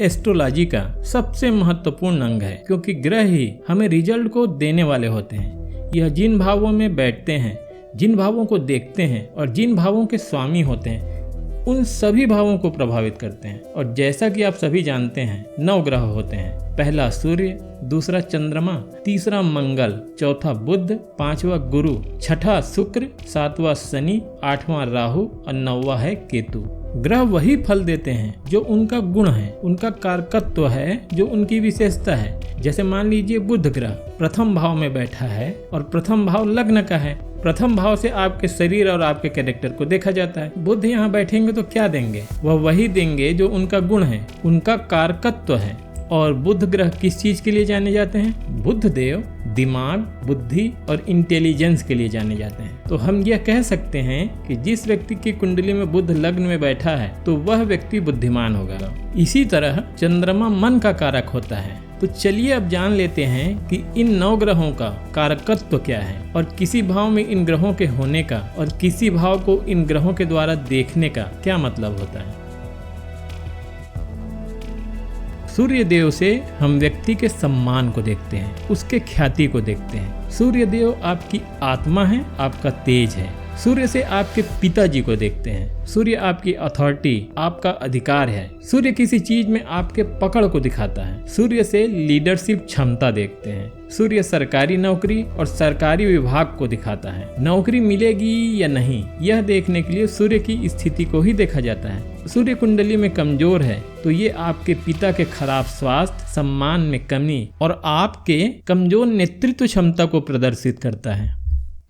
Astrology का सबसे महत्वपूर्ण अंग है, क्योंकि ग्रह ही हमें रिजल्ट को देने वाले होते हैं। यह जिन भावों में बैठते हैं, जिन भावों को देखते हैं और जिन भावों के स्वामी होते हैं, उन सभी भावों को प्रभावित करते हैं। और जैसा कि आप सभी जानते हैं, 9 ग्रह होते हैं। पहला सूर्य, दूसरा चंद्रमा, तीसरा मंगल, चौथा बुध, 5वां गुरु, छठा शुक्र, 7वां शनि, 8वां राहु और 9वां है केतु। ग्रह वही फल देते हैं जो उनका गुण है, उनका कारकत्व है, जो उनकी विशेषता है। जैसे मान लीजिए बुध ग्रह प्रथम भाव में बैठा है और प्रथम भाव लग्न का है। प्रथम भाव से आपके शरीर और आपके कैरेक्टर को देखा जाता है। बुध यहाँ बैठेंगे तो क्या देंगे? वह वही देंगे जो उनका गुण है, उनका कारकत्व है। और बुध ग्रह किस चीज के लिए जाने जाते हैं? बुध देव दिमाग, बुद्धि और इंटेलिजेंस के लिए जाने जाते हैं। तो हम यह कह सकते हैं कि जिस व्यक्ति की कुंडली में बुध लग्न में बैठा है तो वह व्यक्ति बुद्धिमान होगा। इसी तरह चंद्रमा मन का कारक होता है। तो चलिए अब जान लेते हैं कि इन 9 ग्रहों का कारकत्व क्या है और किसी भाव में इन ग्रहों के होने का और किसी भाव को इन ग्रहों के द्वारा देखने का क्या मतलब होता है। सूर्य देव से हम व्यक्ति के सम्मान को देखते हैं, उसके ख्याति को देखते हैं। सूर्य देव आपकी आत्मा है, आपका तेज है। सूर्य से आपके पिताजी को देखते हैं। सूर्य आपकी अथॉरिटी, आपका अधिकार है। सूर्य किसी चीज में आपके पकड़ को दिखाता है। सूर्य से लीडरशिप क्षमता देखते हैं। सूर्य सरकारी नौकरी और सरकारी विभाग को दिखाता है। नौकरी मिलेगी या नहीं, यह देखने के लिए सूर्य की स्थिति को ही देखा जाता है। सूर्य कुंडली में कमजोर है तो ये आपके पिता के खराब स्वास्थ्य, सम्मान में कमी और आपके कमजोर नेतृत्व क्षमता को प्रदर्शित करता है।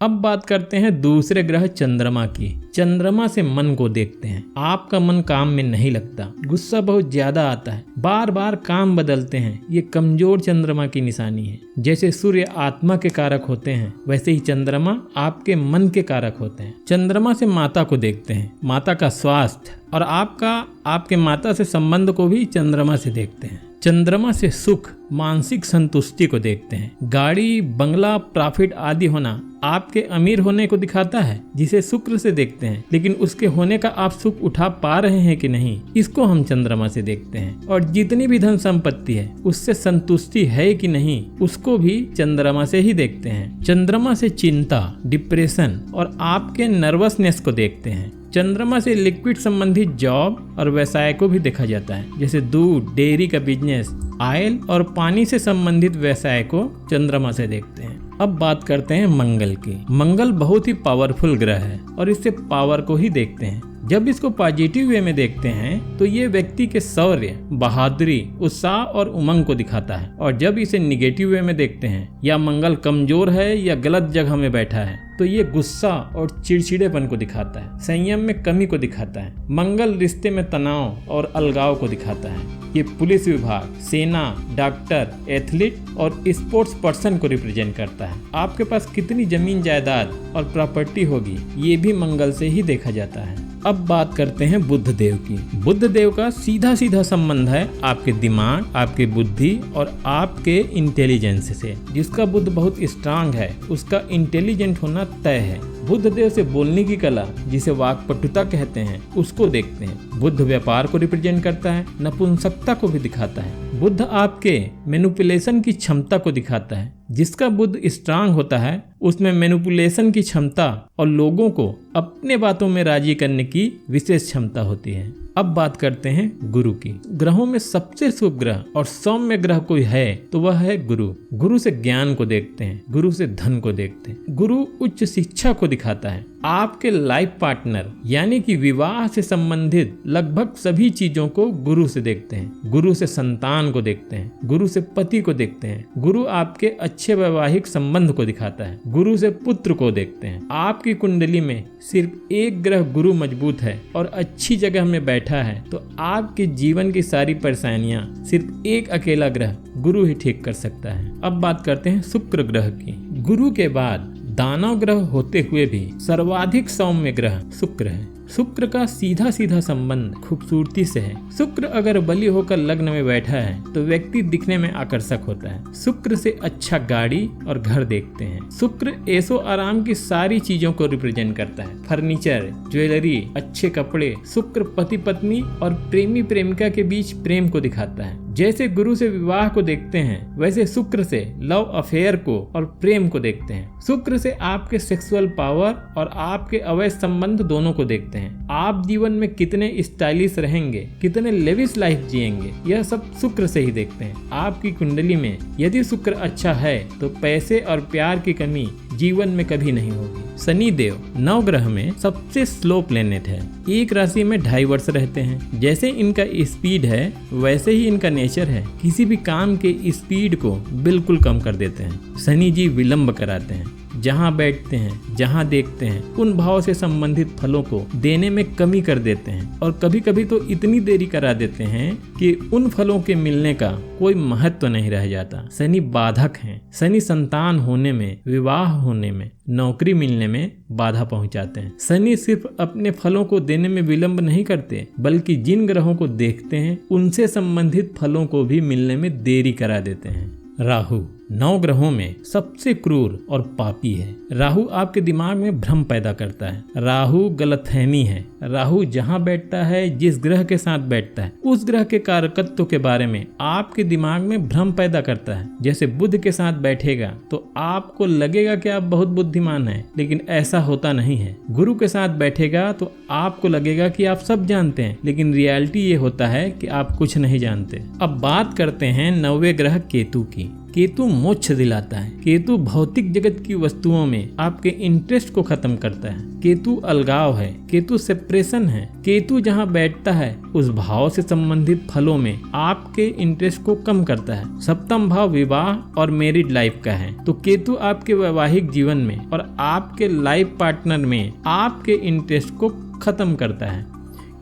अब बात करते हैं दूसरे ग्रह चंद्रमा की। चंद्रमा से मन को देखते हैं। आपका मन काम में नहीं लगता, गुस्सा बहुत ज्यादा आता है, बार बार काम बदलते हैं। ये कमजोर चंद्रमा की निशानी है। जैसे सूर्य आत्मा के कारक होते हैं, वैसे ही चंद्रमा आपके मन के कारक होते हैं। चंद्रमा से माता को देखते हैं, माता का स्वास्थ्य और आपके माता से संबंध को भी चंद्रमा से देखते हैं। चंद्रमा से सुख, मानसिक संतुष्टि को देखते हैं। गाड़ी, बंगला, प्रॉफिट आदि होना आपके अमीर होने को दिखाता है, जिसे शुक्र से देखते हैं। लेकिन उसके होने का आप सुख उठा पा रहे हैं कि नहीं, इसको हम चंद्रमा से देखते हैं। और जितनी भी धन संपत्ति है उससे संतुष्टि है कि नहीं, उसको भी चंद्रमा से ही देखते हैं। चंद्रमा से चिंता, डिप्रेशन और आपके नर्वसनेस को देखते हैं। चंद्रमा से लिक्विड संबंधित जॉब और व्यवसाय को भी देखा जाता है, जैसे दूध, डेयरी का बिजनेस, ऑयल और पानी से संबंधित व्यवसाय को चंद्रमा से देखते हैं। अब बात करते हैं मंगल की। मंगल बहुत ही पावरफुल ग्रह है और इससे पावर को ही देखते हैं। जब इसको पॉजिटिव वे में देखते हैं तो ये व्यक्ति के शौर्य, बहादुरी, उत्साह और उमंग को दिखाता है। और जब इसे निगेटिव वे में देखते हैं या मंगल कमजोर है या गलत जगह में बैठा है तो ये गुस्सा और चिड़चिड़ेपन को दिखाता है, संयम में कमी को दिखाता है। मंगल रिश्ते में तनाव और अलगाव को दिखाता है। ये पुलिस विभाग, सेना, डॉक्टर, एथलीट और स्पोर्ट्स पर्सन को रिप्रेजेंट करता है। आपके पास कितनी जमीन जायदाद और प्रॉपर्टी होगी, ये भी मंगल से ही देखा जाता है। अब बात करते हैं बुध देव की। बुध देव का सीधा सीधा संबंध है आपके दिमाग, आपकी बुद्धि और आपके इंटेलिजेंस से। जिसका बुध बहुत स्ट्रांग है उसका इंटेलिजेंट होना तय है। बुध देव से बोलने की कला, जिसे वाक्पटुता कहते हैं, उसको देखते हैं। बुध व्यापार को रिप्रेजेंट करता है, नपुंसकता को भी दिखाता है। बुध आपके मैनिपुलेशन की क्षमता को दिखाता है। जिसका बुध स्ट्रांग होता है उसमें मैनिपुलेशन की क्षमता और लोगों को अपने बातों में राजी करने की विशेष क्षमता होती है। अब बात करते हैं गुरु की। ग्रहों में सबसे शुभ ग्रह और सौम्य ग्रह कोई है तो वह है गुरु। गुरु से ज्ञान को देखते हैं, गुरु से धन को देखते हैं। गुरु उच्च शिक्षा को दिखाता है। आपके लाइफ पार्टनर यानी कि विवाह से संबंधित लगभग सभी चीजों को गुरु से देखते हैं। गुरु से संतान को देखते हैं, गुरु से पति को देखते हैं। गुरु आपके अच्छे वैवाहिक संबंध को दिखाता है। गुरु से पुत्र को देखते हैं। आपकी कुंडली में सिर्फ एक ग्रह गुरु मजबूत है और अच्छी जगह में बैठा है तो आपके जीवन की सारी परेशानियां सिर्फ एक अकेला ग्रह गुरु ही ठीक कर सकता है। अब बात करते हैं शुक्र ग्रह की। गुरु के बाद दानव ग्रह होते हुए भी सर्वाधिक सौम्य ग्रह शुक्र है। शुक्र का सीधा सीधा संबंध खूबसूरती से है। शुक्र अगर बली होकर लग्न में बैठा है तो व्यक्ति दिखने में आकर्षक होता है। शुक्र से अच्छा गाड़ी और घर देखते हैं। शुक्र ऐशो आराम की सारी चीजों को रिप्रेजेंट करता है, फर्नीचर, ज्वेलरी, अच्छे कपड़े। शुक्र पति पत्नी और प्रेमी प्रेमिका के बीच प्रेम को दिखाता है। जैसे गुरु से विवाह को देखते हैं वैसे शुक्र से लव अफेयर को और प्रेम को देखते हैं। शुक्र से आपके सेक्सुअल पावर और आपके अवैध संबंध दोनों को देखते हैं। आप जीवन में कितने स्टाइलिश रहेंगे, कितने लेविश लाइफ जिएंगे, यह सब शुक्र से ही देखते हैं। आपकी कुंडली में यदि शुक्र अच्छा है तो पैसे और प्यार की कमी जीवन में कभी नहीं होगी। शनि देव नवग्रह में सबसे स्लो प्लेनेट है। एक राशि में 2.5 वर्ष रहते हैं। जैसे इनका स्पीड है वैसे ही इनका नेचर है। किसी भी काम के स्पीड को बिल्कुल कम कर देते हैं। शनि जी विलंब कराते हैं। जहाँ बैठते हैं, जहाँ देखते हैं, उन भाव से संबंधित फलों को देने में कमी कर देते हैं और कभी कभी तो इतनी देरी करा देते हैं कि उन फलों के मिलने का कोई महत्व नहीं रह जाता। शनि बाधक हैं। शनि संतान होने में, विवाह होने में, नौकरी मिलने में बाधा पहुंचाते हैं। शनि सिर्फ अपने फलों को देने में विलंब नहीं करते बल्कि जिन ग्रहों को देखते हैं उनसे संबंधित फलों को भी मिलने में देरी करा देते हैं। राहु 9 ग्रहों में सबसे क्रूर और पापी है। राहु आपके दिमाग में भ्रम पैदा करता है। राहु गलतफहमी है। राहु जहाँ बैठता है, जिस ग्रह के साथ बैठता है, उस ग्रह के कारकत्व के बारे में आपके दिमाग में भ्रम पैदा करता है। जैसे बुध के साथ बैठेगा तो आपको लगेगा कि आप बहुत बुद्धिमान हैं, लेकिन ऐसा होता नहीं है। गुरु के साथ बैठेगा तो आपको लगेगा कि आप सब जानते हैं, लेकिन रियलिटी ये होता है कि आप कुछ नहीं जानते। अब बात करते हैं 9वें ग्रह केतु की। केतु मोक्ष दिलाता है। केतु भौतिक जगत की वस्तुओं में आपके इंटरेस्ट को खत्म करता है। केतु अलगाव है। केतु सेपरेशन है। केतु जहाँ बैठता है उस भाव से संबंधित फलों में आपके इंटरेस्ट को कम करता है। सप्तम भाव विवाह और मैरिड लाइफ का है, तो केतु आपके वैवाहिक जीवन में और आपके लाइफ पार्टनर में आपके इंटरेस्ट को खत्म करता है।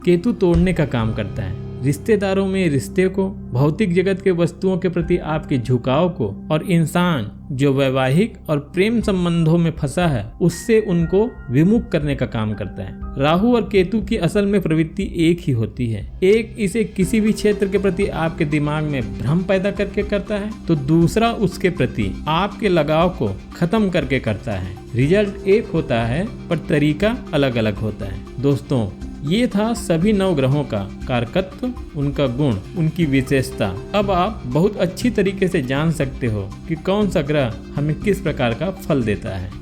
केतु तोड़ने का काम करता है। रिश्तेदारों में रिश्ते को, भौतिक जगत के वस्तुओं के प्रति आपके झुकाव को और इंसान जो वैवाहिक और प्रेम संबंधों में फंसा है उससे उनको विमुख करने का काम करता है। राहु और केतु की असल में प्रवृत्ति एक ही होती है। एक इसे किसी भी क्षेत्र के प्रति आपके दिमाग में भ्रम पैदा करके करता है तो दूसरा उसके प्रति आपके लगाव को खत्म करके करता है। रिजल्ट एक होता है पर तरीका अलग अलग होता है। दोस्तों, ये था सभी 9 ग्रहों का कारकत्व, उनका गुण, उनकी विशेषता। अब आप बहुत अच्छी तरीके से जान सकते हो कि कौन सा ग्रह हमें किस प्रकार का फल देता है।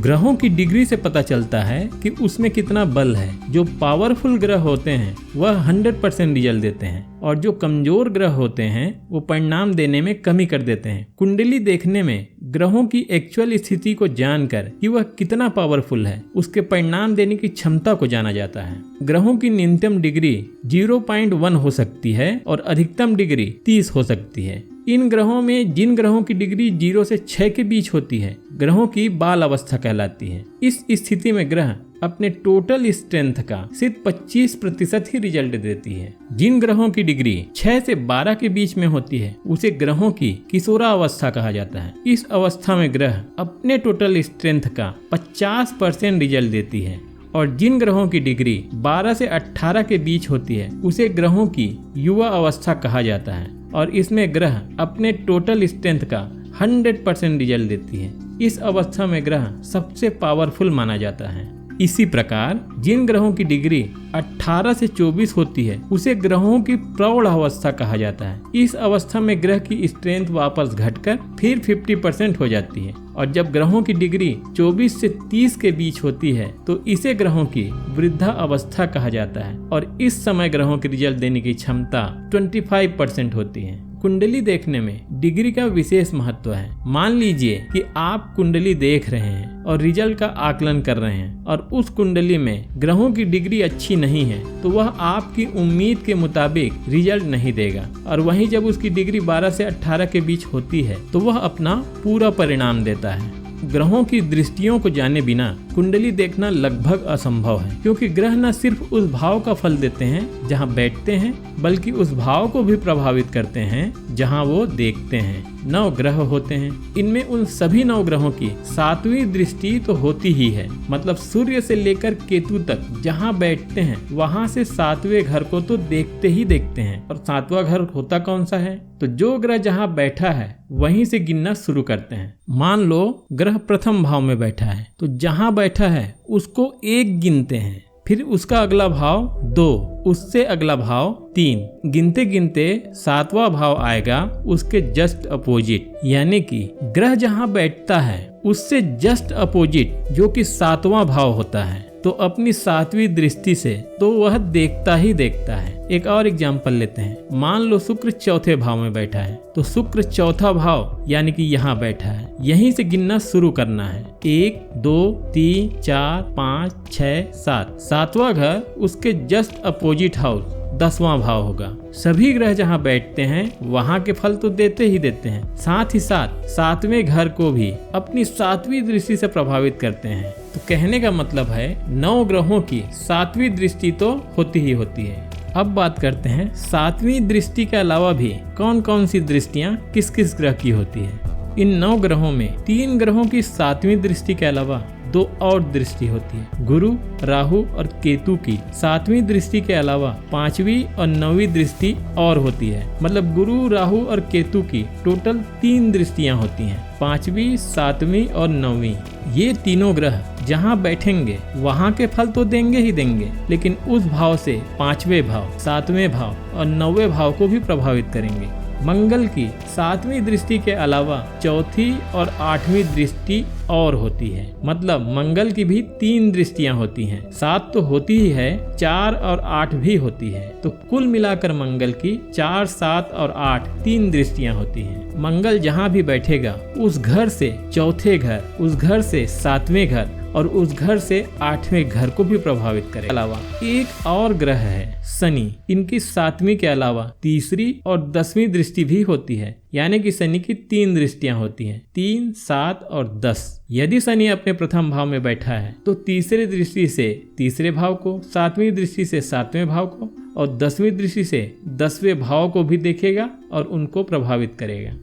ग्रहों की डिग्री से पता चलता है कि उसमें कितना बल है। जो पावरफुल ग्रह होते हैं वह 100% रिजल्ट देते हैं और जो कमजोर ग्रह होते हैं वो परिणाम देने में कमी कर देते हैं। कुंडली देखने में ग्रहों की एक्चुअल स्थिति को जानकर कि वह कितना पावरफुल है, उसके परिणाम देने की क्षमता को जाना जाता है। ग्रहों की न्यूनतम डिग्री 0.1 हो सकती है और अधिकतम डिग्री 30 हो सकती है। इन ग्रहों में जिन ग्रहों की डिग्री 0 से 6 के बीच होती है, ग्रहों की बाल अवस्था कहलाती है। इस स्थिति में ग्रह अपने टोटल स्ट्रेंथ का सिर्फ 25% ही रिजल्ट देती है। जिन ग्रहों की डिग्री 6 से 12 के बीच में होती है उसे ग्रहों की किशोरावस्था कहा जाता है। इस अवस्था में ग्रह अपने टोटल स्ट्रेंथ का 50% रिजल्ट देती है और जिन ग्रहों की डिग्री 12 से 18 के बीच होती है उसे ग्रहों की युवा अवस्था कहा जाता है और इसमें ग्रह अपने टोटल स्ट्रेंथ का 100% रिजल्ट देती है। इस अवस्था में ग्रह सबसे पावरफुल माना जाता है। इसी प्रकार जिन ग्रहों की डिग्री 18 से 24 होती है उसे ग्रहों की प्रौढ़ अवस्था कहा जाता है। इस अवस्था में ग्रह की स्ट्रेंथ वापस घटकर फिर 50% हो जाती है और जब ग्रहों की डिग्री 24 से 30 के बीच होती है तो इसे ग्रहों की वृद्धा अवस्था कहा जाता है और इस समय ग्रहों के रिजल्ट देने की क्षमता 25% होती है। कुंडली देखने में डिग्री का विशेष महत्व है। मान लीजिए कि आप कुंडली देख रहे हैं और रिजल्ट का आकलन कर रहे हैं और उस कुंडली में ग्रहों की डिग्री अच्छी नहीं है तो वह आपकी उम्मीद के मुताबिक रिजल्ट नहीं देगा और वहीं जब उसकी डिग्री 12 से 18 के बीच होती है तो वह अपना पूरा परिणाम देता है। ग्रहों की दृष्टियों को जाने बिना कुंडली देखना लगभग असंभव है, क्योंकि ग्रह न सिर्फ उस भाव का फल देते हैं जहां बैठते हैं बल्कि उस भाव को भी प्रभावित करते हैं जहां वो देखते हैं। 9 ग्रह होते हैं। इनमें उन सभी 9 ग्रहों की 7वीं दृष्टि तो होती ही है। मतलब सूर्य से लेकर केतु तक जहाँ बैठते हैं वहाँ से 7वें घर को तो देखते ही देखते हैं। और 7वां घर होता कौन सा है? तो जो ग्रह जहाँ बैठा है वहीं से गिनना शुरू करते हैं। मान लो ग्रह प्रथम भाव में बैठा है तो जहाँ बैठा है उसको 1 गिनते हैं, फिर उसका अगला भाव 2, उससे अगला भाव 3, गिनते गिनते 7वां भाव आएगा उसके जस्ट अपोजिट। यानी कि ग्रह जहाँ बैठता है उससे जस्ट अपोजिट जो कि 7वां भाव होता है, तो अपनी 7वीं दृष्टि से तो वह देखता ही देखता है। एक और एग्जाम्पल लेते हैं। मान लो शुक्र 4थे भाव में बैठा है तो शुक्र 4था भाव यानी कि यहाँ बैठा है, यहीं से गिनना शुरू करना है। 1 2 3 4 5 6 7, 7वां घर उसके जस्ट अपोजिट हाउस 10वां भाव होगा। सभी ग्रह जहाँ बैठते हैं वहाँ के फल तो देते ही देते हैं, साथ ही साथ 7वें घर को भी अपनी 7वीं दृष्टि से प्रभावित करते हैं। तो कहने का मतलब है 9 ग्रहों की 7वीं दृष्टि तो होती ही होती है। अब बात करते हैं 7वीं दृष्टि के अलावा भी कौन कौन सी दृष्टियां किस किस ग्रह की होती है। इन 9 ग्रहों में 3 ग्रहों की 7वीं दृष्टि के अलावा 2 और दृष्टि होती है। गुरु, राहु और केतु की 7वीं दृष्टि के अलावा 5वीं और 9वीं दृष्टि और होती है। मतलब गुरु, राहु और केतु की टोटल 3 दृष्टियां होती हैं, 5वीं, 7वीं और 9वीं। ये तीनों ग्रह जहाँ बैठेंगे वहाँ के फल तो देंगे ही देंगे, लेकिन उस भाव से 5वें भाव, 7वें भाव और 9वें भाव को भी प्रभावित करेंगे। मंगल की 7वीं दृष्टि के अलावा 4थी और 8वीं दृष्टि और होती है। मतलब मंगल की भी 3 दृष्टियां होती हैं। 7 तो होती ही है, 4 और 8 भी होती है। तो कुल मिलाकर मंगल की 4, 7 और 8 3 दृष्टियां होती हैं। मंगल जहाँ भी बैठेगा उस घर से 4थे घर, उस घर से 7वें घर और उस घर से 8वें घर को भी प्रभावित करेगा। अलावा एक और ग्रह है शनि। इनकी 7वीं के अलावा 3री और 10वीं दृष्टि भी होती है। यानी कि शनि की 3 दृष्टियां होती हैं, 3, 7 और 10। यदि शनि अपने प्रथम भाव में बैठा है तो 3री दृष्टि से 3रे भाव को, 7वीं दृष्टि से 7वें भाव को और 10वीं दृष्टि से 10वें भाव को भी देखेगा और उनको प्रभावित करेगा।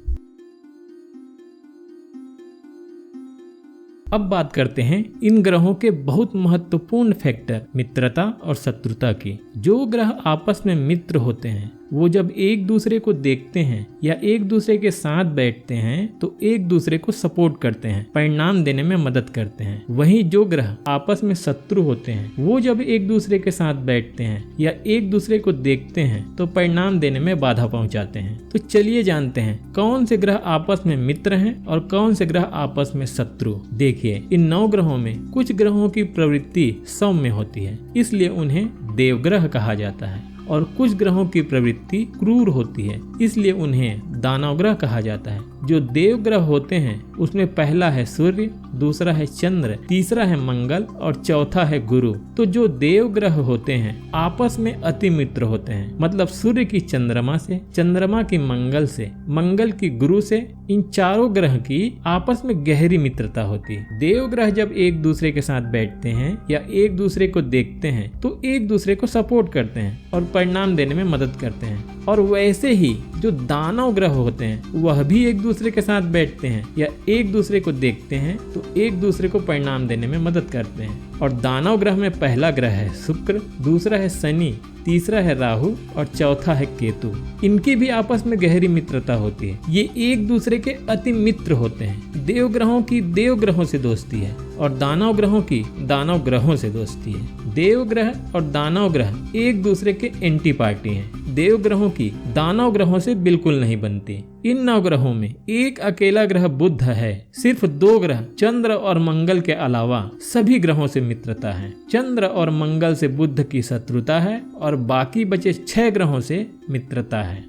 अब बात करते हैं इन ग्रहों के बहुत महत्वपूर्ण फैक्टर मित्रता और शत्रुता की। जो ग्रह आपस में मित्र होते हैं वो जब एक दूसरे को देखते हैं या एक दूसरे के साथ बैठते हैं तो एक दूसरे को सपोर्ट करते हैं, परिणाम देने में मदद करते हैं। वहीं जो ग्रह आपस में शत्रु होते हैं वो जब एक दूसरे के साथ बैठते हैं या एक दूसरे को देखते हैं तो परिणाम देने में बाधा पहुंचाते हैं। तो चलिए जानते हैं कौन से ग्रह आपस में मित्र हैं और कौन से ग्रह आपस में शत्रु। देखिए, इन 9 ग्रहों में कुछ ग्रहों की प्रवृत्ति सौम्य होती है, इसलिए उन्हें देवग्रह कहा जाता है, और कुछ ग्रहों की प्रवृत्ति क्रूर होती है, इसलिए उन्हें दानव ग्रह कहा जाता है। जो देव ग्रह होते हैं उसमें पहला है सूर्य, दूसरा है चंद्र, तीसरा है मंगल और चौथा है गुरु। तो जो देव ग्रह होते हैं आपस में अति मित्र होते हैं। मतलब सूर्य की चंद्रमा से, चंद्रमा की मंगल से, मंगल की गुरु से, इन चारों ग्रह की आपस में गहरी मित्रता होती है। देव ग्रह जब एक दूसरे के साथ बैठते हैं या एक दूसरे को देखते हैं तो एक दूसरे को सपोर्ट करते हैं और परिणाम देने में मदद करते हैं। और वैसे ही जो दानव ग्रह होते हैं वह भी एक दूसरे के साथ बैठते हैं या एक दूसरे को देखते हैं तो एक दूसरे को परिणाम देने में मदद करते हैं। और दानव ग्रह में पहला ग्रह है शुक्र, दूसरा है शनि, तीसरा है राहु और चौथा है केतु। इनकी भी आपस में गहरी मित्रता होती है। ये एक दूसरे के अति मित्र होते हैं। देव ग्रहों की देव ग्रहों से दोस्ती है और दानव ग्रहों की दानव ग्रहों से दोस्ती है। देव ग्रह और दानव ग्रह एक दूसरे के एंटी पार्टी हैं। देव ग्रहों की दानव ग्रहों से बिल्कुल नहीं बनती। इन 9 ग्रहों में एक अकेला ग्रह बुध है। सिर्फ 2 ग्रह चंद्र और मंगल के अलावा सभी ग्रहों से मित्रता है। चंद्र और मंगल से बुध की शत्रुता है और बाकी बचे 6 ग्रहों से मित्रता है।